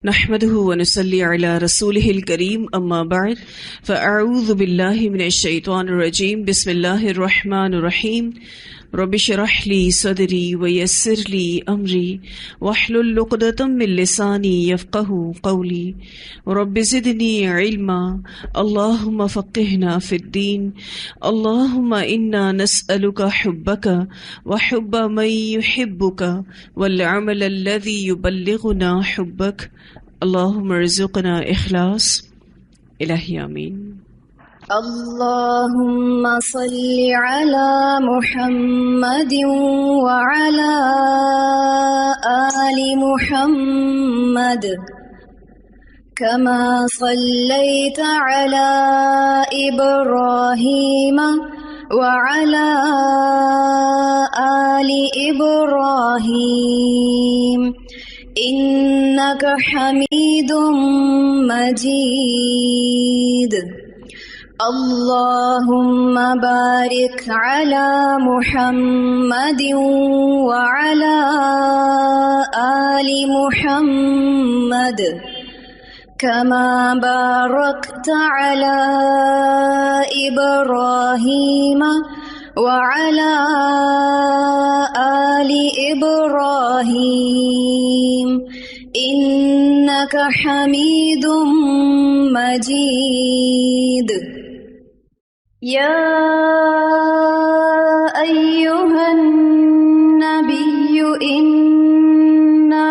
نحمده ونصلي على رسوله الكريم اما بعد فاعوذ بالله من الشيطان الرجيم بسم الله الرحمن الرحيم رب اشرح لي صدري ويسر لي امري واحلل عقدة من لساني يفقهوا قولي رب زدني علما اللهم فقهنا في الدين اللهم انا نسألك حبك وحب من يحبك والعمل الذي يبلغنا حبك اللهم ارزقنا اخلاص الہی آمین۔ اللهم صل على محمد وعلى آل محمد كما صليت على إبراهيم وعلى آل إبراهيم إنك حميد مجيد۔ اللهم بارك على محمد وعلى آل محمد كما باركت على إبراهيم وعلى آل إبراهيم إنك حميد مجيد۔ يا أيها النبي إنا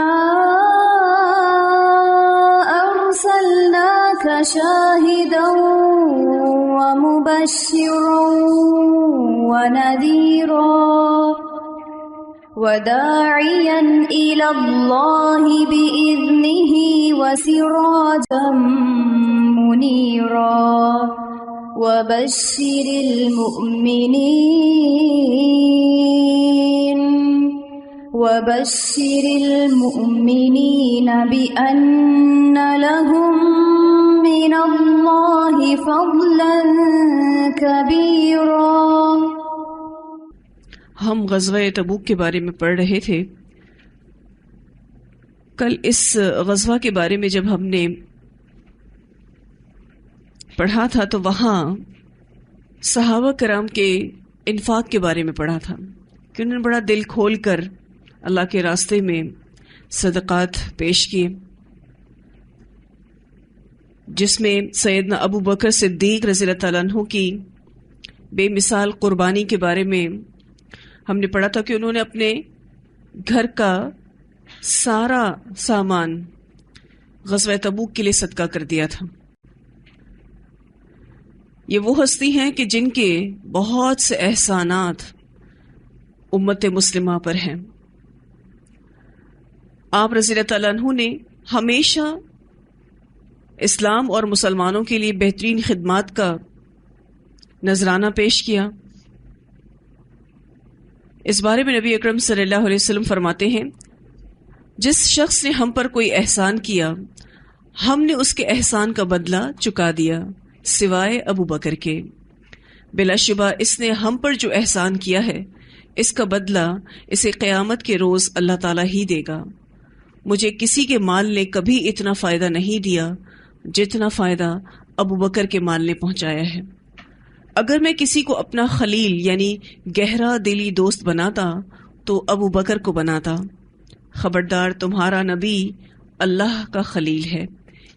أرسلناك شاهدا ومبشرا ونذيرا وداعيا إلى الله بإذنه وسراجا منيرا وبشر المؤمنين بأن لهم من الله فضلا كبيرا۔ ہم غزوہ تبوک کے بارے میں پڑھ رہے تھے۔ کل اس غزوہ کے بارے میں جب ہم نے پڑھا تھا تو وہاں صحابہ کرام کے انفاق کے بارے میں پڑھا تھا کہ انہوں نے بڑا دل کھول کر اللہ کے راستے میں صدقات پیش کیے، جس میں سیدنا ابو بکر صدیق رضی اللہ تعالیٰ عنہ کی بے مثال قربانی کے بارے میں ہم نے پڑھا تھا کہ انہوں نے اپنے گھر کا سارا سامان غزوہ تبوک کے لیے صدقہ کر دیا تھا۔ یہ وہ ہستی ہیں کہ جن کے بہت سے احسانات امت مسلمہ پر ہیں۔ آپ رضی اللہ تعالیٰ عنہ نے ہمیشہ اسلام اور مسلمانوں کے لیے بہترین خدمات کا نذرانہ پیش کیا۔ اس بارے میں نبی اکرم صلی اللہ علیہ وسلم فرماتے ہیں، جس شخص نے ہم پر کوئی احسان کیا ہم نے اس کے احسان کا بدلہ چکا دیا سوائے ابو بکر کے۔ بلا شبہ اس نے ہم پر جو احسان کیا ہے اس کا بدلہ اسے قیامت کے روز اللہ تعالیٰ ہی دے گا۔ مجھے کسی کے مال نے کبھی اتنا فائدہ نہیں دیا جتنا فائدہ ابو بکر کے مال نے پہنچایا ہے۔ اگر میں کسی کو اپنا خلیل یعنی گہرا دلی دوست بناتا تو ابو بکر کو بناتا۔ خبردار تمہارا نبی اللہ کا خلیل ہے۔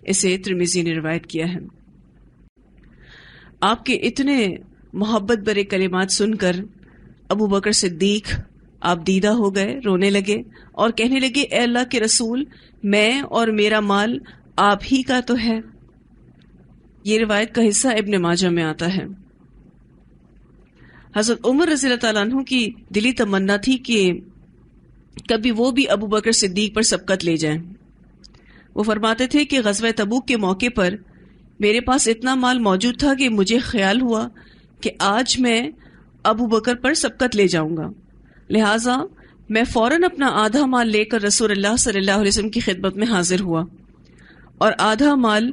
اسے ترمذی نے روایت کیا ہے۔ آپ کے اتنے محبت برے کلمات سن کر ابو بکر صدیق آپ دیدہ ہو گئے، رونے لگے اور کہنے لگے، اے اللہ کے رسول، میں اور میرا مال آپ ہی کا تو ہے۔ یہ روایت کا حصہ ابن ماجہ میں آتا ہے۔ حضرت عمر رضی اللہ تعالیٰ عنہ کی دلی تمنا تھی کہ کبھی وہ بھی ابو بکر صدیق پر سبقت لے جائیں۔ وہ فرماتے تھے کہ غزوہ تبوک کے موقع پر میرے پاس اتنا مال موجود تھا کہ مجھے خیال ہوا کہ آج میں ابو بکر پر سبقت لے جاؤں گا، لہٰذا میں فوراً اپنا آدھا مال لے کر رسول اللہ صلی اللہ علیہ وسلم کی خدمت میں حاضر ہوا اور آدھا مال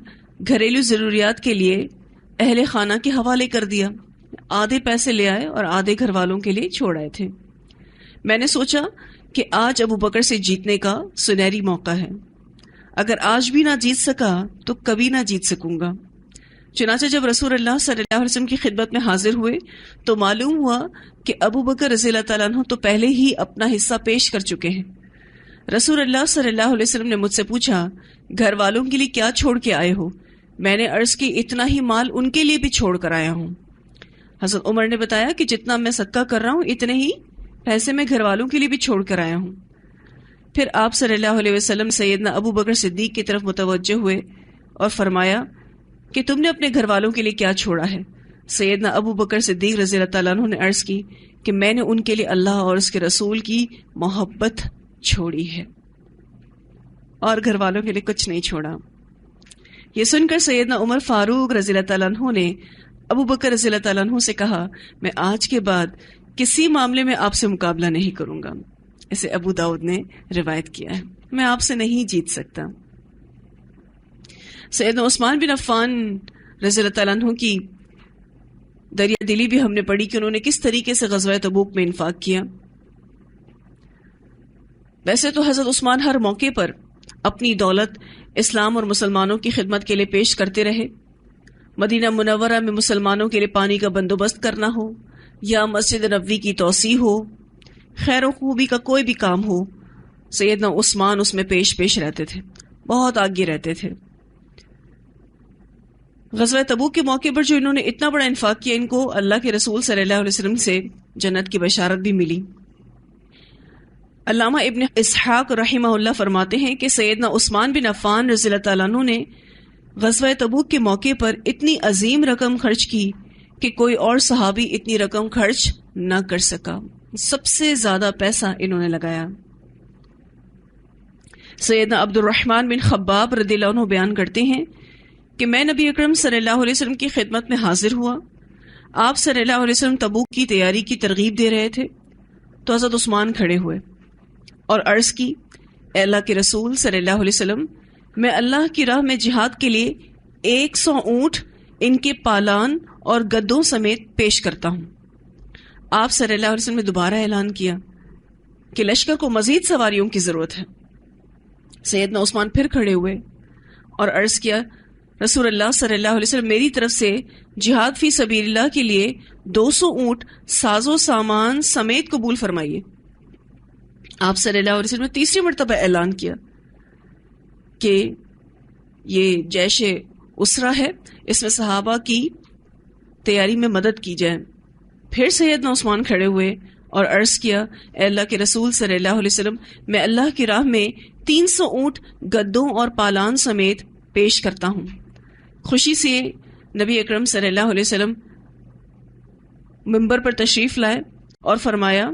گھریلو ضروریات کے لیے اہل خانہ کے حوالے کر دیا۔ آدھے پیسے لے آئے اور آدھے گھر والوں کے لیے چھوڑ آئے تھے۔ میں نے سوچا کہ آج ابو بکر سے جیتنے کا سنہری موقع ہے۔ اگر آج بھی نہ جیت سکا تو کبھی نہ جیت سکوں گا۔ چنانچہ جب رسول اللہ صلی اللہ علیہ وسلم کی خدمت میں حاضر ہوئے تو معلوم ہوا کہ ابو بکر رضی اللہ تعالیٰ عنہ تو پہلے ہی اپنا حصہ پیش کر چکے ہیں۔ رسول اللہ صلی اللہ علیہ وسلم نے مجھ سے پوچھا، گھر والوں کے لیے کیا چھوڑ کے آئے ہو؟ میں نے عرض کی، اتنا ہی مال ان کے لیے بھی چھوڑ کر آیا ہوں۔ حضرت عمر نے بتایا کہ جتنا میں صدقہ کر رہا ہوں اتنے ہی پیسے میں گھر والوں کے لیے بھی چھوڑ کر آیا ہوں۔ پھر آپ صلی اللہ علیہ وسلم سیدنا ابو بکر صدیق کی طرف متوجہ ہوئے اور فرمایا کہ تم نے اپنے گھر والوں کے لیے کیا چھوڑا ہے؟ سیدنا ابو بکر صدیق رضی اللہ تعالیٰ عنہ نے عرض کی کہ میں نے ان کے لیے اللہ اور اس کے رسول کی محبت چھوڑی ہے اور گھر والوں کے لیے کچھ نہیں چھوڑا۔ یہ سن کر سیدنا عمر فاروق رضی اللہ تعالیٰ عنہ نے ابو بکر رضی اللہ تعالیٰ عنہ سے کہا، میں آج کے بعد کسی معاملے میں آپ سے مقابلہ نہیں کروں گا۔ اسے ابو داؤد نے روایت کیا ہے۔ میں آپ سے نہیں جیت سکتا۔ سیدنا عثمان بن عفان رضی اللہ تعالیٰ عنہ کی دریا دلی بھی ہم نے پڑھی کہ انہوں نے کس طریقے سے غزوہ تبوک میں انفاق کیا۔ ویسے تو حضرت عثمان ہر موقع پر اپنی دولت اسلام اور مسلمانوں کی خدمت کے لیے پیش کرتے رہے۔ مدینہ منورہ میں مسلمانوں کے لیے پانی کا بندوبست کرنا ہو یا مسجد نبوی کی توسیع ہو، خیر و خوبی کا کوئی بھی کام ہو، سیدنا عثمان اس میں پیش رہتے تھے، بہت آگے رہتے تھے۔ غزوہ تبوک کے موقع پر جو انہوں نے اتنا بڑا انفاق کیا، ان کو اللہ کے رسول صلی اللہ علیہ وسلم سے جنت کی بشارت بھی ملی۔ علامہ ابن اسحاق رحمہ اللہ فرماتے ہیں کہ سیدنا عثمان بن عفان رضی اللہ تعالیٰ عنہ نے غزوہ تبوک کے موقع پر اتنی عظیم رقم خرچ کی کہ کوئی اور صحابی اتنی رقم خرچ نہ کر سکا۔ سب سے زیادہ پیسہ انہوں نے لگایا۔ سیدنا عبد الرحمن بن خباب رضی اللہ عنہ بیان کرتے ہیں کہ میں نبی اکرم صلی اللہ علیہ وسلم کی خدمت میں حاضر ہوا۔ آپ صلی اللہ علیہ وسلم تبوک کی تیاری کی ترغیب دے رہے تھے تو حضرت عثمان کھڑے ہوئے اور عرض کی، اے اللہ کے رسول صلی اللہ علیہ وسلم، میں اللہ کی راہ میں جہاد کے لیے 100 اونٹ ان کے پالان اور گدوں سمیت پیش کرتا ہوں۔ آپ صلی اللہ علیہ وسلم نے دوبارہ اعلان کیا کہ لشکر کو مزید سواریوں کی ضرورت ہے۔ سیدنا عثمان پھر کھڑے ہوئے اور عرض کیا، رسول اللہ صلی اللہ علیہ وسلم، میری طرف سے جہاد فی سبیل اللہ کے لیے 200 اونٹ ساز و سامان سمیت قبول فرمائیے۔ آپ صلی اللہ علیہ وسلم نے تیسری مرتبہ اعلان کیا کہ یہ جیش اسرا ہے، اس میں صحابہ کی تیاری میں مدد کی جائے۔ پھر سیدنا عثمان کھڑے ہوئے اور عرض کیا، اے اللہ کے رسول صلی اللہ علیہ وسلم، میں اللہ کی راہ میں 300 اونٹ گدوں اور پالان سمیت پیش کرتا ہوں۔ خوشی سے نبی اکرم صلی اللہ علیہ وسلم منبر پر تشریف لائے اور فرمایا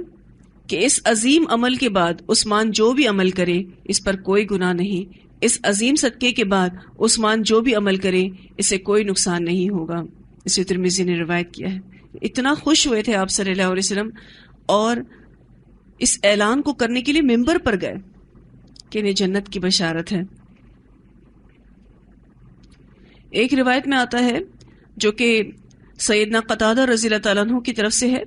کہ اس عظیم عمل کے بعد عثمان جو بھی عمل کرے اس پر کوئی گناہ نہیں، اس عظیم صدقے کے بعد عثمان جو بھی عمل کرے اسے کوئی نقصان نہیں ہوگا۔ اسے ترمذی نے روایت کیا ہے۔ اتنا خوش ہوئے تھے آپ صلی اللہ علیہ وسلم اور اس اعلان کو کرنے کے لیے منبر پر گئے کہ انہیں جنت کی بشارت ہے۔ ایک روایت میں آتا ہے جو کہ سیدنا قتادہ رضی اللہ تعالیٰ عنہ کی طرف سے ہے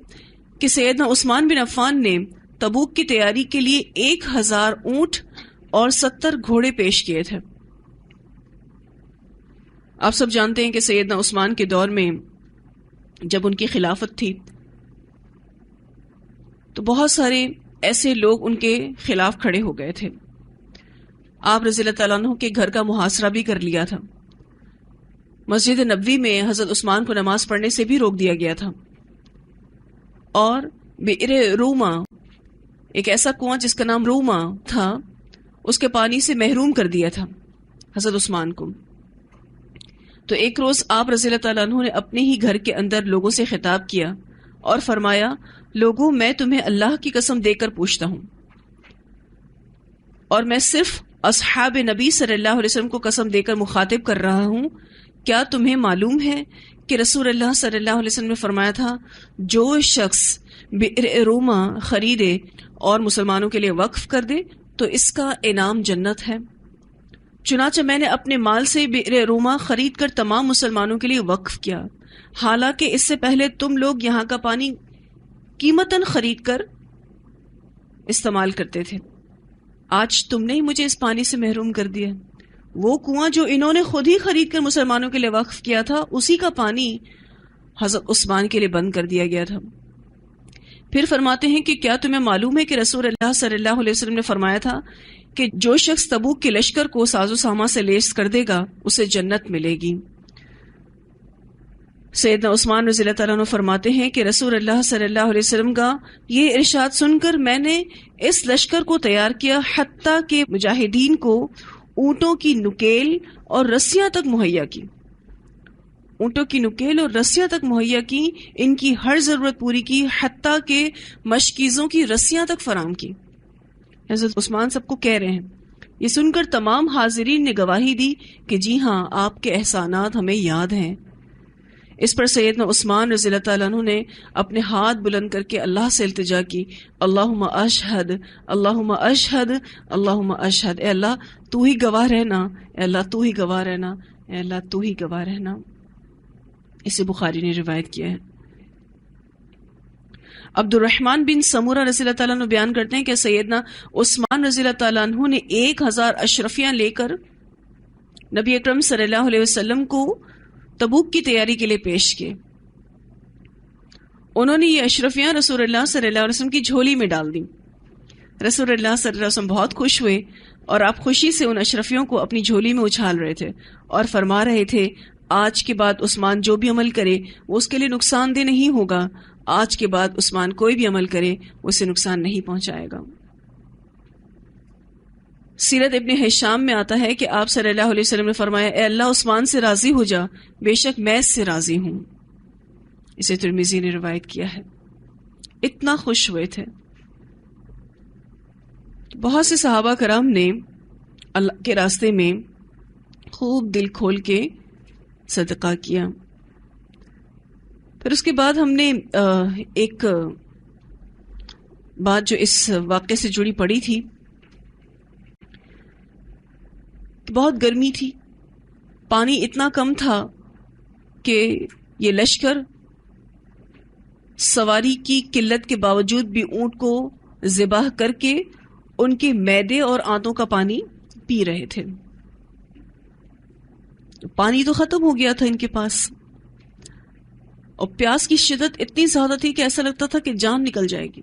کہ سیدنا عثمان بن عفان نے تبوک کی تیاری کے لیے 1000 اونٹ اور 70 گھوڑے پیش کیے تھے۔ آپ سب جانتے ہیں کہ سیدنا عثمان کے دور میں جب ان کی خلافت تھی تو بہت سارے ایسے لوگ ان کے خلاف کھڑے ہو گئے تھے۔ آپ رضی اللہ تعالیٰ عنہ کے گھر کا محاصرہ بھی کر لیا تھا۔ مسجد نبوی میں حضرت عثمان کو نماز پڑھنے سے بھی روک دیا گیا تھا، اور بئر روما، ایک ایسا کنواں جس کا نام روما تھا، اس کے پانی سے محروم کر دیا تھا حضرت عثمان کو۔ تو ایک روز آپ رضی اللہ تعالیٰ عنہ نے اپنے ہی گھر کے اندر لوگوں سے خطاب کیا اور فرمایا، لوگوں، میں تمہیں اللہ کی قسم دے کر پوچھتا ہوں، اور میں صرف اصحاب نبی صلی اللہ علیہ وسلم کو قسم دے کر مخاطب کر رہا ہوں، کیا تمہیں معلوم ہے کہ رسول اللہ صلی اللہ علیہ وسلم نے فرمایا تھا، جو شخص بئر روما خریدے اور مسلمانوں کے لیے وقف کر دے تو اس کا انعام جنت ہے۔ چنانچہ میں نے اپنے مال سے بئر روما خرید کر تمام مسلمانوں کے لیے وقف کیا، حالانکہ اس سے پہلے تم لوگ یہاں کا پانی قیمتاً خرید کر استعمال کرتے تھے، آج تم نے ہی مجھے اس پانی سے محروم کر دیا۔ وہ کنواں جو انہوں نے خود ہی خرید کر مسلمانوں کے لیے وقف کیا تھا، اسی کا پانی حضرت عثمان کے لیے بند کر دیا گیا تھا۔ پھر فرماتے ہیں کہ کیا تمہیں معلوم ہے کہ رسول اللہ صلی اللہ علیہ وسلم نے فرمایا تھا کہ جو شخص تبوک کے لشکر کو ساز و سامان سے لیس کر دے گا اسے جنت ملے گی۔ سیدنا عثمان رضی اللہ تعالیٰ عنہ فرماتے ہیں کہ رسول اللہ صلی اللہ علیہ وسلم کا یہ ارشاد سن کر میں نے اس لشکر کو تیار کیا حتیٰ کہ مجاہدین کو اونٹوں کی نکیل اور رسیاں تک مہیا کی، اونٹوں کی نکیل اور رسیاں تک مہیا کی، ان کی ہر ضرورت پوری کی، حتیٰ کہ مشکیزوں کی رسیاں تک فراہم کی۔ حضرت عثمان سب کو کہہ رہے ہیں۔ یہ سن کر تمام حاضرین نے گواہی دی کہ جی ہاں، آپ کے احسانات ہمیں یاد ہیں۔ اس پر سیدنا عثمان رضی اللہ تعالیٰ عنہ نے اپنے ہاتھ بلند کر کے اللہ سے التجا کی، اللہم اشہد، اللہم اشہد، اللہم اشہد، اے اللہ تو ہی گواہ رہنا، اے اللہ تو ہی گواہ رہنا، اے اللہ تو ہی گواہ رہنا۔ اسے بخاری نے روایت کیا ہے۔ عبد الرحمن بن سمورہ رضی اللہ تعالیٰ عنہ بیان کرتے ہیں کہ سیدنا عثمان رضی اللہ تعالیٰ عنہ نے 1000 اشرفیاں لے کر نبی اکرم صلی اللہ علیہ وسلم کو تبوک کی تیاری کے لیے پیش کیے۔ انہوں نے یہ اشرفیاں رسول اللہ صلی اللہ علیہ وسلم کی جھولی میں ڈال دیں۔ رسول اللہ صلی اللہ علیہ وسلم بہت خوش ہوئے اور آپ خوشی سے ان اشرفیوں کو اپنی جھولی میں اچھال رہے تھے اور فرما رہے تھے، آج کے بعد عثمان جو بھی عمل کرے وہ اس کے لیے نقصان دہ نہیں ہوگا، آج کے بعد عثمان کوئی بھی عمل کرے وہ اسے نقصان نہیں پہنچائے گا۔ سیرت ابن ہشام میں آتا ہے کہ آپ صلی اللہ علیہ وسلم نے فرمایا، اے اللہ عثمان سے راضی ہو جا، بے شک میں اس سے راضی ہوں۔ اسے ترمذی نے روایت کیا ہے۔ اتنا خوش ہوئے تھے۔ بہت سے صحابہ کرام نے اللہ کے راستے میں خوب دل کھول کے صدقہ کیا۔ پھر اس کے بعد ہم نے ایک بات جو اس واقعے سے جڑی پڑی تھی، بہت گرمی تھی، پانی اتنا کم تھا کہ یہ لشکر سواری کی قلت کے باوجود بھی اونٹ کو ذبح کر کے ان کے معدے اور آنتوں کا پانی پی رہے تھے۔ پانی تو ختم ہو گیا تھا ان کے پاس، اور پیاس کی شدت اتنی زیادہ تھی کہ ایسا لگتا تھا کہ جان نکل جائے گی۔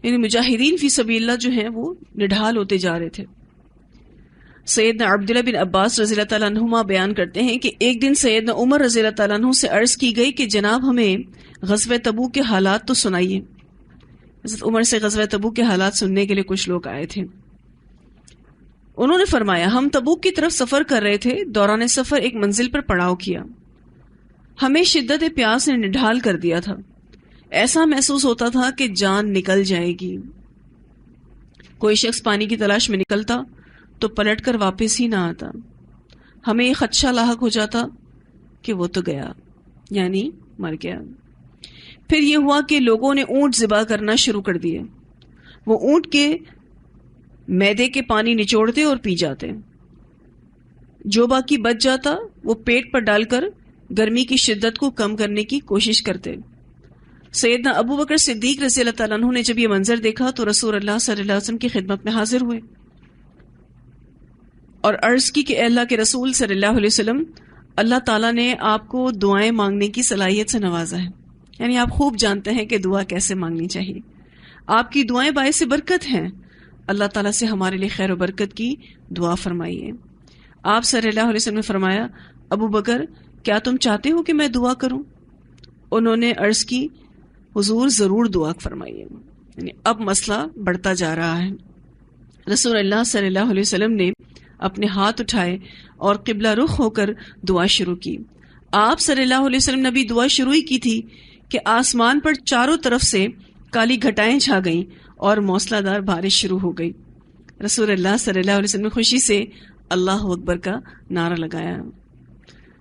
یعنی مجاہدین فی سبیل اللہ جو ہیں وہ نڈھال ہوتے جا رہے تھے۔ سیدنا عبداللہ بن عباس رضی اللہ تعالیٰ عنہما بیان کرتے ہیں کہ ایک دن سیدنا عمر رضی اللہ تعالیٰ عنہ سے عرض کی گئی کہ جناب ہمیں غزوہ تبوک کے حالات تو سنائیے۔ حضرت عمر سے غزوہ تبوک کے حالات سننے کے لیے کچھ لوگ آئے تھے۔ انہوں نے فرمایا، ہم تبوک کی طرف سفر کر رہے تھے، دوران سفر ایک منزل پر پڑاؤ کیا، ہمیں شدت پیاس نے نڈھال کر دیا تھا، ایسا محسوس ہوتا تھا کہ جان نکل جائے گی۔ کوئی شخص پانی کی تلاش میں نکلتا تو پلٹ کر واپس ہی نہ آتا، ہمیں یہ خدشہ لاحق ہو جاتا کہ وہ تو گیا، یعنی مر گیا۔ پھر یہ ہوا کہ لوگوں نے اونٹ ذبح کرنا شروع کر دیے، وہ اونٹ کے معدے کے پانی نچوڑتے اور پی جاتے، جو باقی بچ جاتا وہ پیٹ پر ڈال کر گرمی کی شدت کو کم کرنے کی کوشش کرتے۔ سیدنا ابو بکر صدیق رضی اللہ تعالیٰ عنہ نے جب یہ منظر دیکھا تو رسول اللہ صلی اللہ علیہ وسلم کی خدمت میں حاضر ہوئے اور عرض کی کہ اے اللہ کے رسول صلی اللہ علیہ وسلم، اللہ تعالیٰ نے آپ کو دعائیں مانگنے کی صلاحیت سے نوازا ہے، یعنی آپ خوب جانتے ہیں کہ دعا کیسے مانگنی چاہیے، آپ کی دعائیں باعث برکت ہیں، اللہ تعالیٰ سے ہمارے لیے خیر و برکت کی دعا فرمائیے۔ آپ صلی اللہ علیہ وسلم نے فرمایا، ابو بکر کیا تم چاہتے ہو کہ میں دعا کروں؟ انہوں نے عرض کی، حضور ضرور دعا فرمائیے۔ یعنی اب مسئلہ بڑھتا جا رہا ہے۔ رسول اللہ صلی اللہ علیہ وسلم نے اپنے ہاتھ اٹھائے اور قبلہ رخ ہو کر دعا شروع کی۔ آپ صلی اللہ علیہ وسلم نے بھی دعا شروع ہی کی تھی کہ آسمان پر چاروں طرف سے کالی گھٹائیں چھا گئیں اور موسلا دار بارش شروع ہو گئی۔ رسول اللہ صلی اللہ علیہ وسلم نے خوشی سے اللہ اکبر کا نعرہ لگایا۔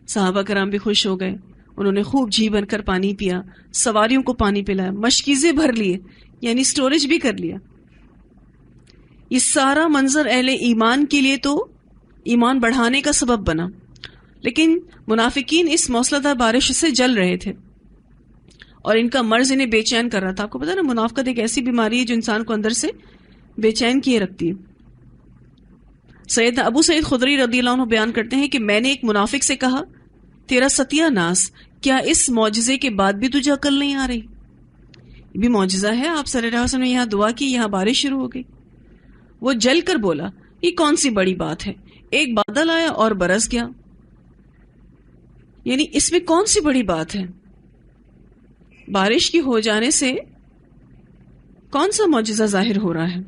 صحابہ کرام بھی خوش ہو گئے، انہوں نے خوب جی بھر کر پانی پیا، سواریوں کو پانی پلایا، مشکیزیں بھر لیے، یعنی سٹوریج بھی کر لیا۔ یہ سارا منظر اہل ایمان کے لیے تو ایمان بڑھانے کا سبب بنا، لیکن منافقین اس موسلادھار بارش سے جل رہے تھے اور ان کا مرض انہیں بے چین کر رہا تھا۔ آپ کو پتا نا، منافقت ایک ایسی بیماری ہے جو انسان کو اندر سے بے چین کیے رکھتی ہے۔ سیدنا ابو سعید خدری رضی اللہ عنہ بیان کرتے ہیں کہ میں نے ایک منافق سے کہا تیرا ستیہ ناس، کیا اس معجزے کے بعد بھی تجھے عقل نہیں آ رہی؟ یہ بھی معجزہ ہے، آپ صلی اللہ علیہ وسلم نے یہاں دعا کی، یہاں بارش شروع ہو گئی۔ وہ جل کر بولا یہ کون سی بڑی بات ہے، ایک بادل آیا اور برس گیا، یعنی اس میں کون سی بڑی بات ہے؟ بارش کی ہو جانے سے کون سا معجزہ ظاہر ہو رہا ہے؟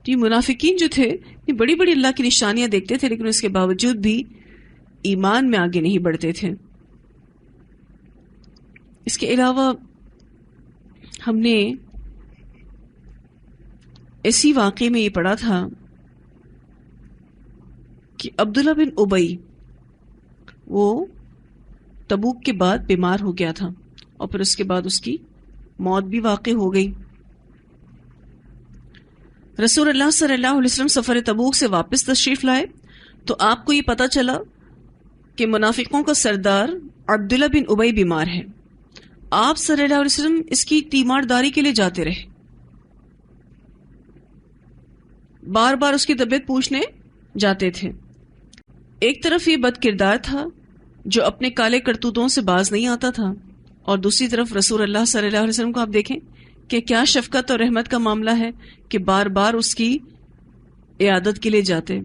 یہ منافقین جو تھے یہ بڑی بڑی اللہ کی نشانیاں دیکھتے تھے، لیکن اس کے باوجود بھی ایمان میں آگے نہیں بڑھتے تھے۔ اس کے علاوہ ہم نے اسی واقعے میں یہ پڑھا تھا کہ عبداللہ بن ابی وہ تبوک کے بعد بیمار ہو گیا تھا اور پھر اس کے بعد اس کی موت بھی واقع ہو گئی۔ رسول اللہ صلی اللہ علیہ وسلم سفر تبوک سے واپس تشریف لائے تو آپ کو یہ پتا چلا کہ منافقوں کا سردار عبداللہ بن ابی بیمار ہے۔ آپ صلی اللہ علیہ وسلم اس کی تیمارداری کے لیے جاتے رہے، بار بار اس کی طبیعت پوچھنے جاتے تھے۔ ایک طرف یہ بد کردار تھا جو اپنے کالے کرتوتوں سے باز نہیں آتا تھا، اور دوسری طرف رسول اللہ صلی اللہ علیہ وسلم کو آپ دیکھیں کہ کیا شفقت اور رحمت کا معاملہ ہے کہ بار بار اس کی عیادت کے لیے جاتے،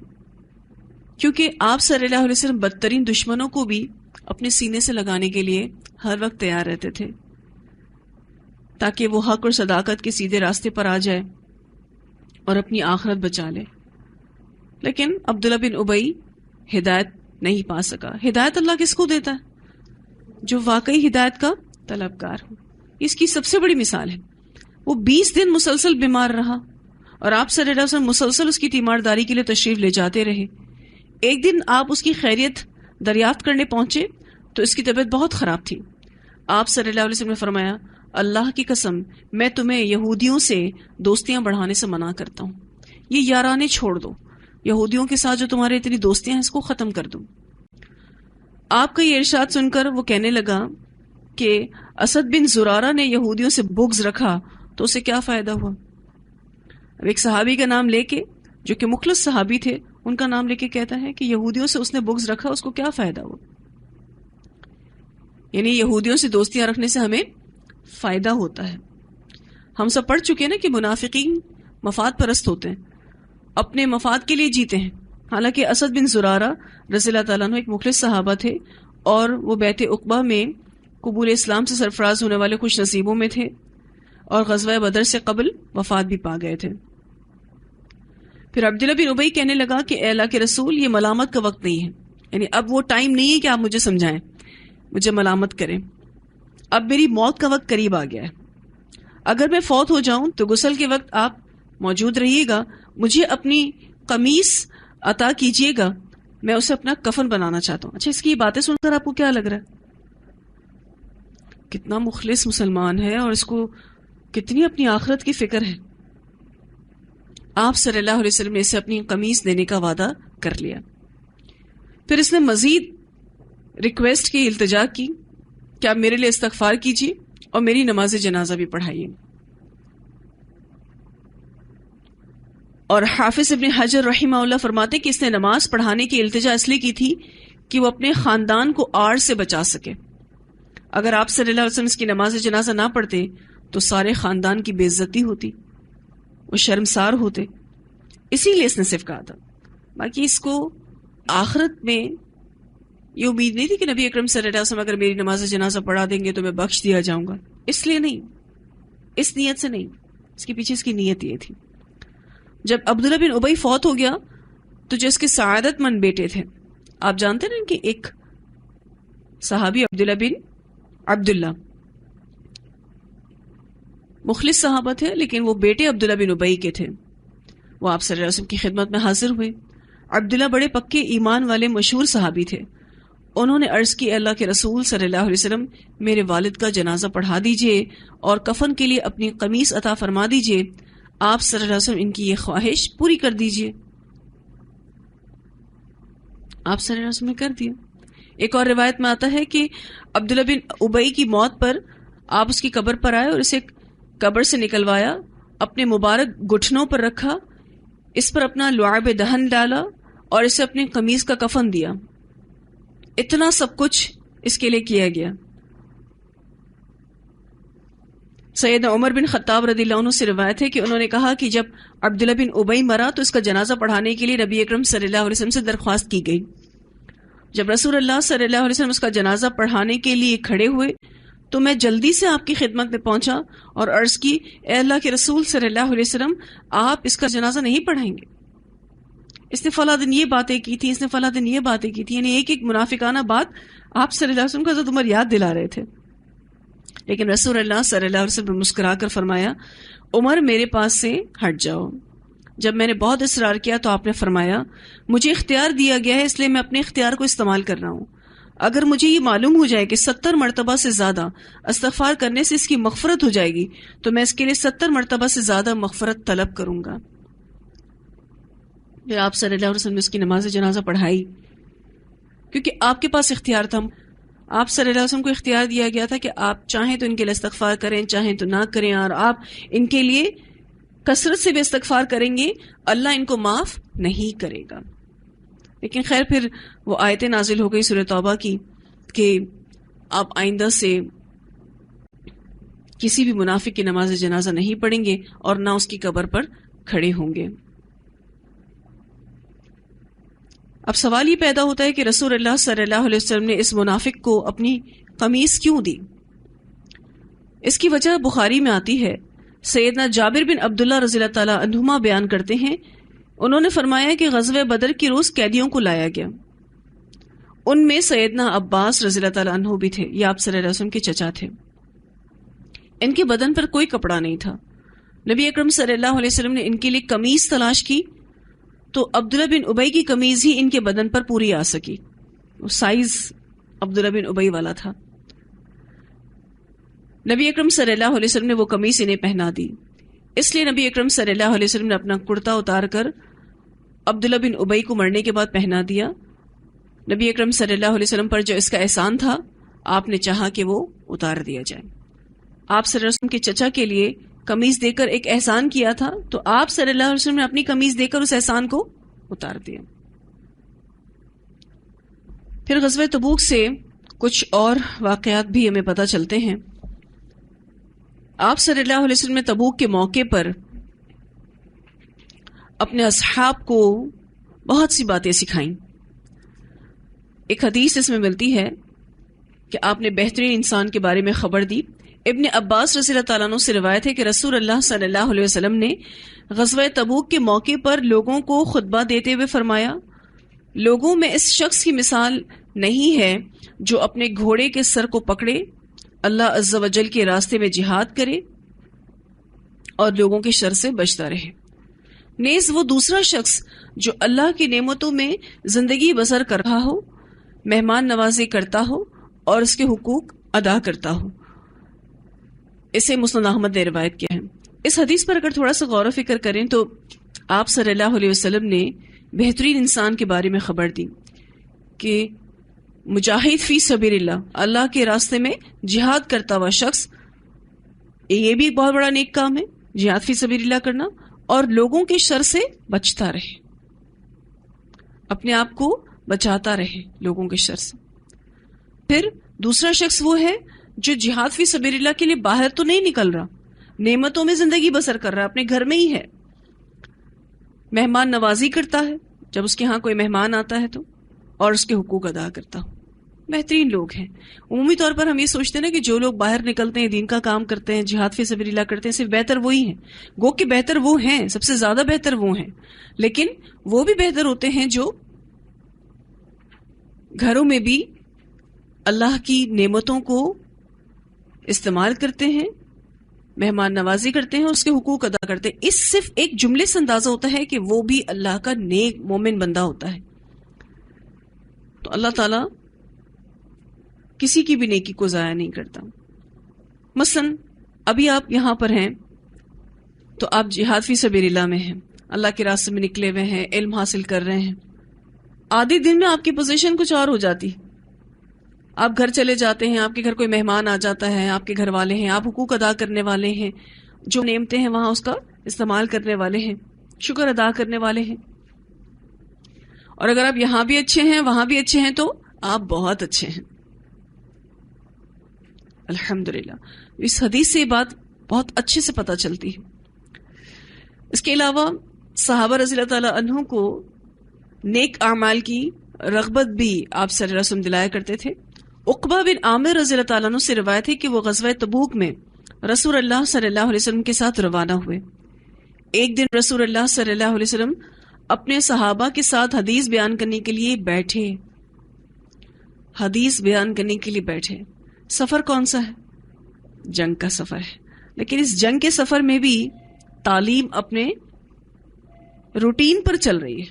کیونکہ آپ صلی اللہ علیہ وسلم بدترین دشمنوں کو بھی اپنے سینے سے لگانے کے لیے ہر وقت تیار رہتے تھے تاکہ وہ حق اور صداقت کے سیدھے راستے پر آ جائے اور اپنی آخرت بچا لے۔ لیکن عبداللہ بن ابی ہدایت نہیں پا سکا۔ ہدایت اللہ کس کو دیتا ہے؟ جو واقعی ہدایت کا طلبگار ہو۔ اس کی سب سے بڑی مثال ہے، وہ 20 دن مسلسل بیمار رہا اور آپ صلی اللہ علیہ وسلم مسلسل اس کی تیمارداری کے لیے تشریف لے جاتے رہے۔ ایک دن آپ اس کی خیریت دریافت کرنے پہنچے تو اس کی طبیعت بہت خراب تھی۔ آپ صلی اللہ علیہ وسلم نے فرمایا اللہ کی قسم میں تمہیں یہودیوں سے دوستیاں بڑھانے سے منع کرتا ہوں، یہ یارانے چھوڑ دو، یہودیوں کے ساتھ جو تمہارے اتنی دوستیاں ہیں اس کو ختم کر دو۔ آپ کا یہ ارشاد سن کر وہ کہنے لگا کہ اسد بن زرارہ نے یہودیوں سے بغض رکھا تو اسے کیا فائدہ ہوا؟ اب ایک صحابی کا نام لے کے جو کہ مخلص صحابی تھے ان کا نام لے کے کہتا ہے کہ یہودیوں سے اس نے بغض رکھا، اس کو کیا فائدہ ہوا؟ یعنی یہودیوں سے دوستیاں رکھنے سے ہمیں فائدہ ہوتا ہے۔ ہم سب پڑھ چکے ہیں نا کہ منافقین مفاد پرست ہوتے ہیں، اپنے مفاد کے لیے جیتے ہیں۔ حالانکہ اسد بن زرارہ رضی اللہ تعالیٰ عنہ ایک مخلص صحابہ تھے اور وہ بیعت عقبہ میں قبول اسلام سے سرفراز ہونے والے خوش نصیبوں میں تھے اور غزوہ بدر سے قبل وفات بھی پا گئے تھے۔ پھر عبداللہ بن ابی کہنے لگا کہ اے اللہ کے رسول یہ ملامت کا وقت نہیں ہے، یعنی اب وہ ٹائم نہیں ہے کہ آپ مجھے سمجھائیں، مجھے ملامت کریں، اب میری موت کا وقت قریب آ گیا ہے، اگر میں فوت ہو جاؤں تو غسل کے وقت آپ موجود رہیے گا، مجھے اپنی قمیص عطا کیجیے گا، میں اسے اپنا کفن بنانا چاہتا ہوں۔ اچھا اس کی یہ باتیں سن کر آپ کو کیا لگ رہا ہے؟ کتنا مخلص مسلمان ہے اور اس کو کتنی اپنی آخرت کی فکر ہے۔ آپ صلی اللہ علیہ وسلم نے اسے اپنی قمیص دینے کا وعدہ کر لیا۔ پھر اس نے مزید ریکویسٹ کی، التجا کی کہ آپ میرے لیے استغفار کیجیے اور میری نماز جنازہ بھی پڑھائیے۔ اور حافظ ابن حجر رحمہ اللہ فرماتے کہ اس نے نماز پڑھانے کی التجا اس لیے کی تھی کہ وہ اپنے خاندان کو آڑ سے بچا سکے۔ اگر آپ صلی اللہ علیہ وسلم اس کی نماز جنازہ نہ پڑھتے تو سارے خاندان کی بے عزتی ہوتی، وہ شرمسار ہوتے، اسی لیے اس نے صرف کہا تھا۔ باقی اس کو آخرت میں یہ امید نہیں تھی کہ نبی اکرم صلی اللہ علیہ وسلم اگر میری نماز جنازہ پڑھا دیں گے تو میں بخش دیا جاؤں گا، اس لیے نہیں، اس نیت سے نہیں، اس کے پیچھے اس کی نیت یہ تھی۔ جب عبداللہ بن ابی فوت ہو گیا تو جو اس کے سعادت مند بیٹے تھے، آپ جانتے ہیں کہ ایک صحابی عبداللہ بن عبداللہ مخلص صحابہ تھے، لیکن وہ بیٹے عبداللہ بن ابی کے تھے، وہ آپ صلی اللہ علیہ وسلم کی خدمت میں حاضر ہوئے۔ عبداللہ بڑے پکے ایمان والے مشہور صحابی تھے، انہوں نے عرض کی اللہ کے رسول صلی اللہ علیہ وسلم میرے والد کا جنازہ پڑھا دیجئے اور کفن کے لیے اپنی قمیص عطا فرما دیجئے، آپ صلی اللہ علیہ وسلم ان کی یہ خواہش پوری کر دیجئے۔ آپ صلی اللہ علیہ وسلم نے کر دیا۔ ایک اور روایت میں آتا ہے کہ عبداللہ بن ابی کی موت پر آپ اس کی قبر پر آئے اور اسے قبر سے نکلوایا، اپنے مبارک گھٹنوں پر رکھا، اس پر اپنا لعاب دہن ڈالا اور اسے اپنی قمیض کا کفن دیا. اتنا سب کچھ اس کے لیے کیا گیا. سیدنا عمر بن خطاب رضی اللہ عنہ سے روایت ہے کہ انہوں نے کہا کہ جب عبداللہ بن ابی مرا تو اس کا جنازہ پڑھانے کے لیے نبی اکرم صلی اللہ علیہ وسلم سے درخواست کی گئی. جب رسول اللہ صلی اللہ علیہ وسلم اس کا جنازہ پڑھانے کے لیے کھڑے ہوئے تو میں جلدی سے آپ کی خدمت میں پہنچا اور عرض کی، اے اللہ کے رسول صلی اللہ علیہ وسلم، آپ اس کا جنازہ نہیں پڑھائیں گے؟ اس نے فلاں دن یہ باتیں کی تھی، اس نے فلاں دن یہ باتیں کی تھی، یعنی ایک ایک منافقانہ بات آپ صلی اللہ علیہ وسلم کو حضرت عمر یاد دلا رہے تھے. لیکن رسول اللہ صلی اللہ علیہ وسلم نے مسکرا کر فرمایا، عمر میرے پاس سے ہٹ جاؤ. جب میں نے بہت اصرار کیا تو آپ نے فرمایا، مجھے اختیار دیا گیا ہے اس لیے میں اپنے اختیار کو استعمال کر رہا ہوں. اگر مجھے یہ معلوم ہو جائے کہ 70 مرتبہ سے زیادہ استغفار کرنے سے اس کی مغفرت ہو جائے گی تو میں اس کے لیے 70 مرتبہ سے زیادہ مغفرت طلب کروں گا. پھر آپ صلی اللہ علیہ وسلم نے اس کی نماز جنازہ پڑھائی کیونکہ آپ کے پاس اختیار تھا. آپ صلی اللہ علیہ وسلم کو اختیار دیا گیا تھا کہ آپ چاہیں تو ان کے لیے استغفار کریں، چاہیں تو نہ کریں، اور آپ ان کے لیے کثرت سے بھی استغفار کریں گے، اللہ ان کو معاف نہیں کرے گا. لیکن خیر پھر وہ آیتیں نازل ہو گئی سورہ توبہ کی کہ آپ آئندہ سے کسی بھی منافق کی نماز جنازہ نہیں پڑھیں گے اور نہ اس کی قبر پر کھڑے ہوں گے. اب سوال یہ پیدا ہوتا ہے کہ رسول اللہ صلی اللہ علیہ وسلم نے اس منافق کو اپنی قمیص کیوں دی؟ اس کی وجہ بخاری میں آتی ہے. سیدنا جابر بن عبداللہ رضی اللہ تعالیٰ عنہما بیان کرتے ہیں، انہوں نے فرمایا کہ غزوہ بدر کی روز قیدیوں کو لایا گیا. ان میں سیدنا عباس رضی اللہ تعالیٰ عنہ بھی تھے، یہ آپ صلی اللہ علیہ وسلم کے چچا تھے. ان کے بدن پر کوئی کپڑا نہیں تھا. نبی اکرم صلی اللہ علیہ وسلم نے ان کے لیے قمیص تلاش کی تو عبداللہ بن ابی کی قمیض ہی ان کے بدن پر پوری آ سکی. وہ سائز عبداللہ بن ابی والا تھا. نبی اکرم صلی اللہ علیہ وسلم نے وہ قمیص انہیں پہنا دی. اس لیے نبی اکرم صلی اللہ علیہ وسلم نے اپنا کرتا اتار کر عبداللہ بن ابی کو مرنے کے بعد پہنا دیا. نبی اکرم صلی اللہ علیہ وسلم پر جو اس کا احسان تھا آپ نے چاہا کہ وہ اتار دیا جائے. آپ صلی اللہ علیہ وسلم کے چچا کے لیے قمیض دے کر ایک احسان کیا تھا تو آپ صلی اللہ علیہ وسلم نے اپنی قمیض دے کر اس احسان کو اتار دیا. پھر غزوہ تبوک سے کچھ اور واقعات بھی ہمیں پتہ چلتے ہیں. آپ صلی اللہ علیہ وسلم نے تبوک کے موقع پر اپنے اصحاب کو بہت سی باتیں سکھائیں. ایک حدیث اس میں ملتی ہے کہ آپ نے بہترین انسان کے بارے میں خبر دی. ابن عباس رضی اللہ تعالیٰ عنہ سے روایت ہے کہ رسول اللہ صلی اللہ علیہ وسلم نے غزوہ تبوک کے موقع پر لوگوں کو خطبہ دیتے ہوئے فرمایا، لوگوں میں اس شخص کی مثال نہیں ہے جو اپنے گھوڑے کے سر کو پکڑے، اللہ عز و جل کے راستے میں جہاد کرے اور لوگوں کے شر سے بچتا رہے. نیز وہ دوسرا شخص جو اللہ کی نعمتوں میں زندگی بسر کر رہا ہو، مہمان نوازی کرتا ہو اور اس کے حقوق ادا کرتا ہو. اسے مسند احمد نے روایت کیا ہے. اس حدیث پر اگر تھوڑا سا غور و فکر کریں تو آپ صلی اللہ علیہ وسلم نے بہترین انسان کے بارے میں خبر دی کہ مجاہد فی سبیل اللہ، اللہ کے راستے میں جہاد کرتا ہوا شخص، یہ بھی ایک بہت بڑا نیک کام ہے، جہاد فی سبیل اللہ کرنا، اور لوگوں کے شر سے بچتا رہے، اپنے آپ کو بچاتا رہے لوگوں کے شر سے. پھر دوسرا شخص وہ ہے جو جہاد فی سبیل اللہ کے لیے باہر تو نہیں نکل رہا، نعمتوں میں زندگی بسر کر رہا ہے، اپنے گھر میں ہی ہے، مہمان نوازی کرتا ہے جب اس کے ہاں کوئی مہمان آتا ہے تو، اور اس کے حقوق ادا کرتا ہو. بہترین لوگ ہیں. عمومی طور پر ہم یہ سوچتے ہیں نا کہ جو لوگ باہر نکلتے ہیں، دین کا کام کرتے ہیں، جہاد فی سبیل اللہ کرتے ہیں، صرف بہتر وہی ہیں. گو کہ بہتر وہ ہیں، سب سے زیادہ بہتر وہ ہیں، لیکن وہ بھی بہتر ہوتے ہیں جو گھروں میں بھی اللہ کی نعمتوں کو استعمال کرتے ہیں، مہمان نوازی کرتے ہیں اور اس کے حقوق ادا کرتے ہیں. اس صرف ایک جملے سے اندازہ ہوتا ہے کہ وہ بھی اللہ کا نیک مومن بندہ ہوتا ہے. تو اللہ تعالیٰ کسی کی بھی نیکی کو ضائع نہیں کرتا. مثلا ابھی آپ یہاں پر ہیں تو آپ جہاد فی سبیل اللہ میں ہیں، اللہ کے راستے میں نکلے ہوئے ہیں، علم حاصل کر رہے ہیں. آدھے دن میں آپ کی پوزیشن کچھ اور ہو جاتی، آپ گھر چلے جاتے ہیں، آپ کے گھر کوئی مہمان آ جاتا ہے، آپ کے گھر والے ہیں، آپ حقوق ادا کرنے والے ہیں، جو نعمتیں ہیں وہاں اس کا استعمال کرنے والے ہیں. شکر ادا کرنے والے ہیں. اور اگر آپ یہاں بھی اچھے ہیں وہاں بھی اچھے ہیں تو آپ بہت اچھے ہیں. الحمدللہ. اس حدیث سے یہ بات بہت اچھے سے پتہ چلتی ہے. اس کے علاوہ صحابہ رضی اللہ تعالیٰ عنہ کو نیک اعمال کی رغبت بھی آپ صلی اللہ علیہ وسلم دلایا کرتے تھے. عقبہ بن عامر رضی اللہ تعالیٰ عنہ سے روایت ہے کہ وہ غزوہ تبوک میں رسول اللہ صلی اللہ علیہ وسلم کے ساتھ روانہ ہوئے. ایک دن رسول اللہ صلی اللہ علیہ وسلم اپنے صحابہ کے ساتھ حدیث بیان کرنے کے لیے بیٹھے. حدیث بیان کرنے کے لیے بیٹھے. سفر کون سا ہے؟ جنگ کا سفر ہے. لیکن اس جنگ کے سفر میں بھی تعلیم اپنے روٹین پر چل رہی ہے.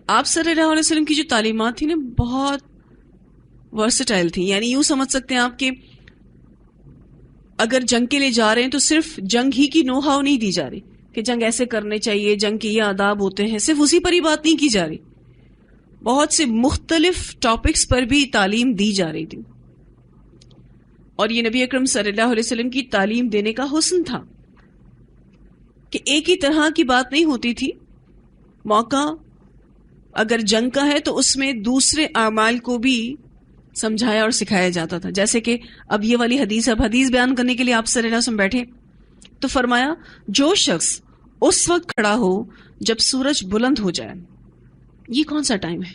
آپ صلی اللہ علیہ وسلم کی جو تعلیمات تھی نا بہت ورسٹائل تھی. یعنی یوں سمجھ سکتے ہیں آپ کہ اگر جنگ کے لیے جا رہے ہیں تو صرف جنگ ہی کی نو ہاؤ نہیں دی جا رہی کہ جنگ ایسے کرنے چاہیے, جنگ کے یہ آداب ہوتے ہیں, صرف اسی پر ہی بات نہیں کی جا رہی. بہت سے مختلف ٹاپکس پر بھی تعلیم دی جا رہی تھی. اور یہ نبی اکرم صلی اللہ علیہ وسلم کی تعلیم دینے کا حسن تھا کہ ایک ہی طرح کی بات نہیں ہوتی تھی. موقع اگر جنگ کا ہے تو اس میں دوسرے اعمال کو بھی سمجھایا اور سکھایا جاتا تھا. جیسے کہ اب یہ والی حدیث, اب حدیث بیان کرنے کے لیے آپ صلی اللہ علیہ وسلم بیٹھے تو فرمایا جو شخص اس وقت کھڑا ہو جب سورج بلند ہو جائے. یہ کون سا ٹائم ہے؟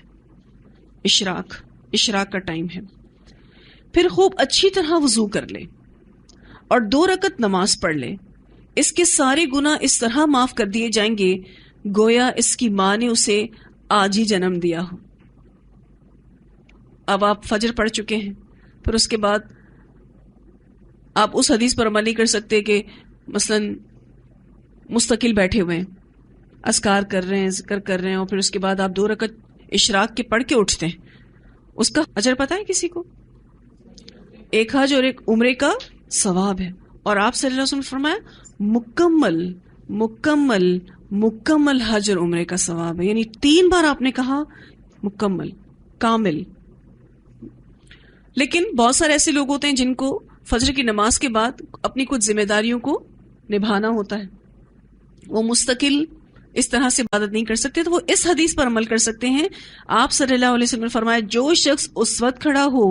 اشراق کا ٹائم ہے. پھر خوب اچھی طرح وضو کر لے اور 2 رکعت نماز پڑھ لے. اس کے سارے گناہ اس طرح معاف کر دیے جائیں گے گویا اس کی ماں نے اسے آج ہی جنم دیا ہو. اب آپ فجر پڑھ چکے ہیں, پھر اس کے بعد آپ اس حدیث پر عمل نہیں کر سکتے کہ مثلا مستقل بیٹھے ہوئے ہیں, اذکار کر رہے ہیں, ذکر کر رہے ہیں, اور پھر اس کے بعد آپ 2 رکعت اشراق کے پڑھ کے اٹھتے ہیں. اس کا اجر پتہ ہے کسی کو؟ 1 حج اور 1 عمرے کا ثواب ہے. اور آپ صلی اللہ علیہ وسلم نے فرمایا مکمل حج اور عمرے کا ثواب ہے. یعنی 3 بار آپ نے کہا مکمل, کامل. لیکن بہت سارے ایسے لوگ ہوتے ہیں جن کو فجر کی نماز کے بعد اپنی کچھ ذمہ داریوں کو نبھانا ہوتا ہے, وہ مستقل اس طرح سے عبادت نہیں کر سکتے, تو وہ اس حدیث پر عمل کر سکتے ہیں. آپ صلی اللہ علیہ وسلم نے فرمایا جو شخص اس وقت کھڑا ہو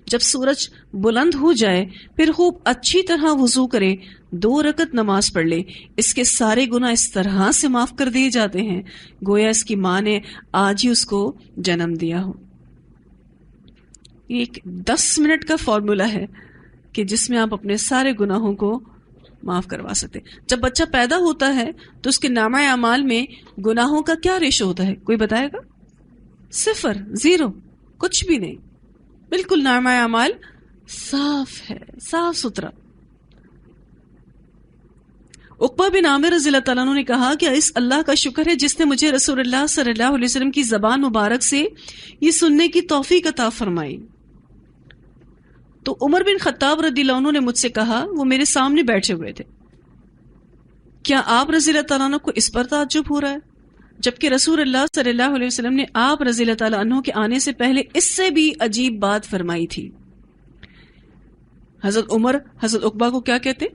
جب سورج بلند ہو جائے, پھر خوب اچھی طرح وضو کرے, 2 رکعت نماز پڑھ لے, اس کے سارے گناہ اس طرح سے معاف کر دیے جاتے ہیں گویا اس کی ماں نے آج ہی اس کو جنم دیا ہو. یہ ایک 10 منٹ کا فارمولا ہے کہ جس میں آپ اپنے سارے گناہوں کو معاف کروا سکتے. جب بچہ پیدا ہوتا ہے تو اس کے نامہ اعمال میں گناہوں کا کیا ریشو ہوتا ہے؟ کوئی بتائے گا؟ 0, 0, کچھ بھی نہیں. بالکل نامہ اعمال صاف ہے, صاف ستھرا. عقبہ بن عامر رضی اللہ تعالیٰ عنہ نے کہا کہ اس اللہ کا شکر ہے جس نے مجھے رسول اللہ صلی اللہ علیہ وسلم کی زبان مبارک سے یہ سننے کی توفیق عطا فرمائی. تو عمر بن خطاب رضی اللہ عنہ نے مجھ سے کہا, وہ میرے سامنے بیٹھے ہوئے تھے, کیا آپ رضی اللہ تعالیٰ عنہ کو اس پر تعجب ہو رہا ہے جبکہ رسول اللہ صلی اللہ علیہ وسلم نے آپ رضی اللہ تعالیٰ عنہ کے آنے سے پہلے اس سے بھی عجیب بات فرمائی تھی. حضرت عمر حضرت عقبہ کو کیا کہتے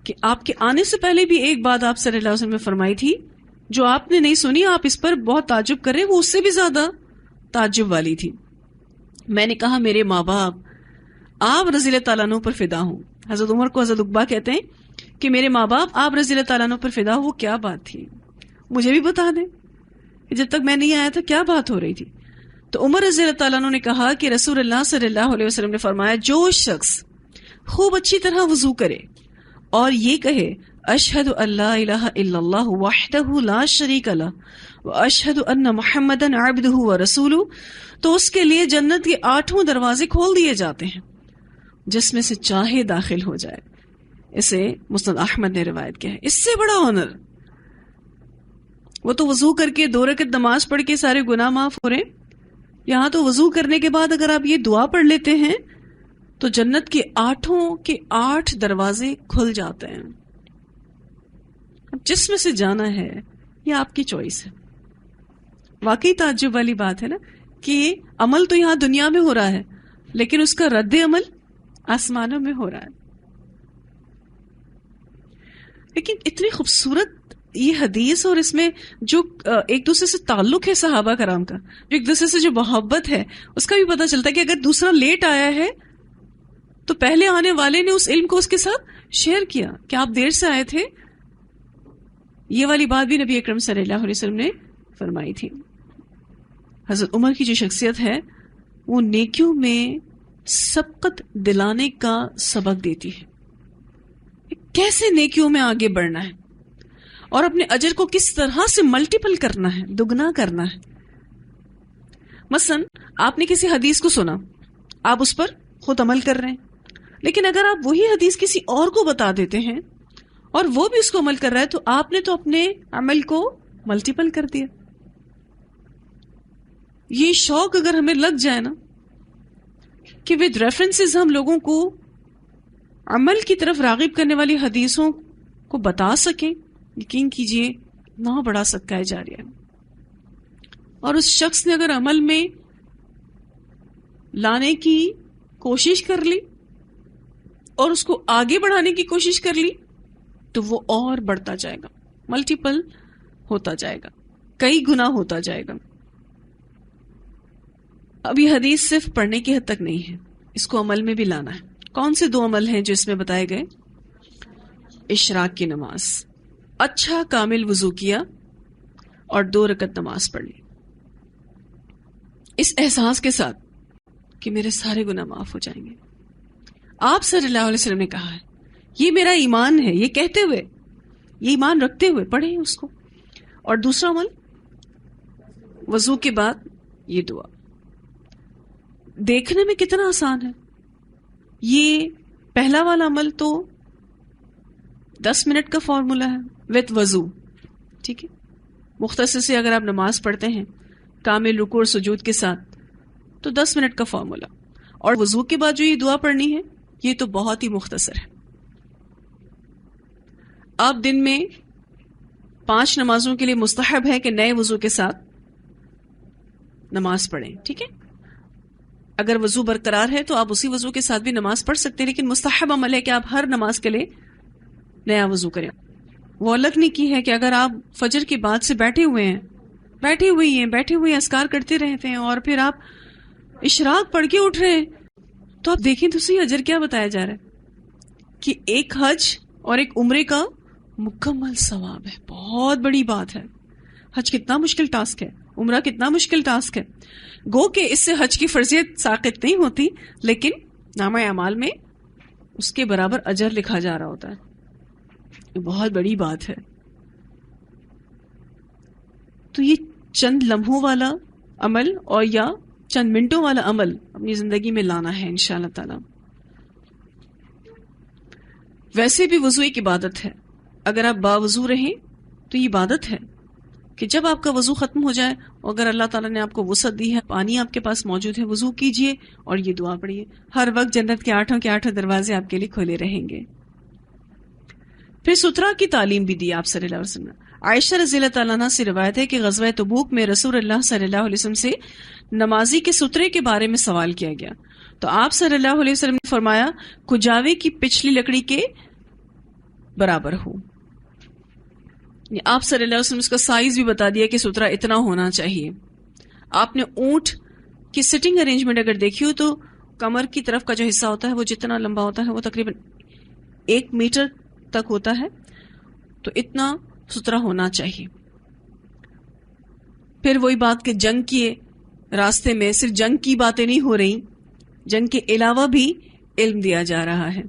کہ آپ کے آنے سے پہلے بھی ایک بات آپ صلی اللہ علیہ وسلم نے فرمائی تھی جو آپ نے نہیں سنی, آپ اس پر بہت تعجب کر رہے, وہ اس سے بھی زیادہ تعجب والی تھی. میں نے کہا میرے ماں باپ آپ رضی اللہ تعالیٰ عنہ پر فدا ہوں. حضرت عمر کو حضرت عقبہ کہتے ہیں کہ میرے ماں باپ آپ رضی اللہ تعالیٰ عنہ پر فدا ہو. وہ کیا بات تھی, مجھے بھی بتا دیں کہ جب تک میں نہیں آیا تھا کیا بات ہو رہی تھی. تو عمر رضی اللہ تعالیٰ عنہ نے کہا کہ رسول اللہ صلی اللہ علیہ وسلم نے فرمایا جو شخص خوب اچھی طرح وضو کرے اور یہ کہے اشہد ان لا الہ الا اللہ وحدہ لا شریک لہ واشہد ان محمدا عبدہ ورسولہ, تو اس کے لیے جنت کے 8 دروازے کھول دیے جاتے ہیں جس میں سے چاہے داخل ہو جائے. اسے مسند احمد نے روایت کیا ہے. اس سے بڑا آنر, وہ تو وضو کر کے 2 رکعت نماز پڑھ کے سارے گناہ معاف ہو رہے ہیں, یہاں تو وضو کرنے کے بعد اگر آپ یہ دعا پڑھ لیتے ہیں تو جنت کے 8 دروازے کھل جاتے ہیں. جس میں سے جانا ہے یہ آپ کی چوائس ہے. واقعی تعجب والی بات ہے نا کہ عمل تو یہاں دنیا میں ہو رہا ہے لیکن اس کا رد عمل آسمانوں میں ہو رہا ہے. لیکن اتنی خوبصورت یہ حدیث اور اس میں جو ایک دوسرے سے تعلق ہے صحابہ کرام کا، جو ایک دوسرے سے جو محبت ہے، اس کا بھی پتہ چلتا ہے کہ اگر دوسرا لیٹ آیا ہے تو پہلے آنے والے نے اس علم کو اس کے ساتھ شیئر کیا کہ آپ دیر سے آئے تھے. یہ والی بات بھی نبی اکرم صلی اللہ علیہ وسلم نے فرمائی تھی. حضرت عمر کی جو شخصیت ہے وہ نیکیوں میں سبقت دلانے کا سبق دیتی ہے، کیسے نیکیوں میں آگے بڑھنا ہے اور اپنے اجر کو کس طرح سے ملٹیپل کرنا ہے، دگنا کرنا ہے. مثلا آپ نے کسی حدیث کو سنا، آپ اس پر خود عمل کر رہے ہیں، لیکن اگر آپ وہی حدیث کسی اور کو بتا دیتے ہیں اور وہ بھی اس کو عمل کر رہا ہے تو آپ نے تو اپنے عمل کو ملٹیپل کر دیا. یہ شوق اگر ہمیں لگ جائے نا کہ ود ریفرنسز ہم لوگوں کو عمل کی طرف راغب کرنے والی حدیثوں کو بتا سکیں، یقین کیجئے نہ بڑا صدقہ جاریہ ہے. اور اس شخص نے اگر عمل میں لانے کی کوشش کر لی اور اس کو آگے بڑھانے کی کوشش کر لی تو وہ اور بڑھتا جائے گا، ملٹیپل ہوتا جائے گا، کئی گنا ہوتا جائے گا. اب یہ حدیث صرف پڑھنے کی حد تک نہیں ہے، اس کو عمل میں بھی لانا ہے. کون سے 2 عمل ہیں جو اس میں بتائے گئے؟ اشراق کی نماز، اچھا کامل وضو کیا اور 2 رکعت نماز پڑھ لی، اس احساس کے ساتھ کہ میرے سارے گناہ معاف ہو جائیں گے. آپ صلی اللہ علیہ وسلم نے کہا ہے یہ میرا ایمان ہے، یہ کہتے ہوئے، یہ ایمان رکھتے ہوئے پڑھیں اس کو. اور دوسرا عمل وضو کے بعد یہ دعا، دیکھنے میں کتنا آسان ہے. یہ پہلا والا عمل تو 10 منٹ کا فارمولا ہے وتھ وضو، ٹھیک ہے. مختصر سے اگر آپ نماز پڑھتے ہیں کامل رکوع اور سجود کے ساتھ تو 10 منٹ کا فارمولا. اور وضو کے بعد جو یہ دعا پڑھنی ہے یہ تو بہت ہی مختصر ہے. آپ دن میں 5 نمازوں کے لیے مستحب ہے کہ نئے وضو کے ساتھ نماز پڑھیں، ٹھیک ہے. اگر وضو برقرار ہے تو آپ اسی وضو کے ساتھ بھی نماز پڑھ سکتے ہیں، لیکن مستحب عمل ہے کہ آپ ہر نماز کے لیے نیا وضو کریں. وہ الگ نہیں کی ہے کہ اگر آپ فجر کے بعد سے بیٹھے ہوئے اذکار کرتے رہتے ہیں اور پھر آپ اشراق پڑھ کے اٹھ رہے ہیں تو آپ دیکھیں تو صحیح اجر کیا بتایا جا رہا ہے کہ ایک حج اور ایک عمرے کا مکمل ثواب ہے. بہت بڑی بات ہے. حج کتنا مشکل ٹاسک ہے، عمرہ کتنا مشکل ٹاسک ہے. گو کہ اس سے حج کی فرضیت ساقط نہیں ہوتی، لیکن نامہ اعمال میں اس کے برابر اجر لکھا جا رہا ہوتا ہے. یہ بہت بڑی بات ہے. تو یہ چند لمحوں والا عمل اور یا چند منٹوں والا عمل اپنی زندگی میں لانا ہے انشاءاللہ تعالی. ویسے بھی وضو ایک عبادت ہے. اگر آپ باوضو رہیں تو یہ عبادت ہے کہ جب آپ کا وضو ختم ہو جائے اور اگر اللہ تعالیٰ نے آپ کو وسعت دی ہے، پانی آپ کے پاس موجود ہے، وضو کیجئے اور یہ دعا پڑھیے. ہر وقت جنت کے 8 دروازے آپ کے لیے کھلے رہیں گے. پھر سترہ کی تعلیم بھی دی آپ صلی اللہ علیہ وسلم نے. عائشہ رضی اللہ تعالیٰ عنہ سے روایت ہے کہ غزوہ تبوک میں رسول اللہ صلی اللہ علیہ وسلم سے نمازی کے سترے کے بارے میں سوال کیا گیا تو آپ صلی اللہ علیہ وسلم نے فرمایا کجاوے کی پچھلی لکڑی کے برابر ہو. آپ صلی اللہ علیہ وسلم اس کا سائز بھی بتا دیا کہ سترہ اتنا ہونا چاہیے. آپ نے اونٹ کی سٹنگ ارینجمنٹ اگر دیکھی ہو تو کمر کی طرف کا جو حصہ ہوتا ہے وہ جتنا لمبا ہوتا ہے وہ تقریباً 1 میٹر تک ہوتا ہے، تو اتنا سترہ ہونا چاہیے. پھر وہی بات کہ جنگ کے راستے میں صرف جنگ کی باتیں نہیں ہو رہی، جنگ کے علاوہ بھی علم دیا جا رہا ہے.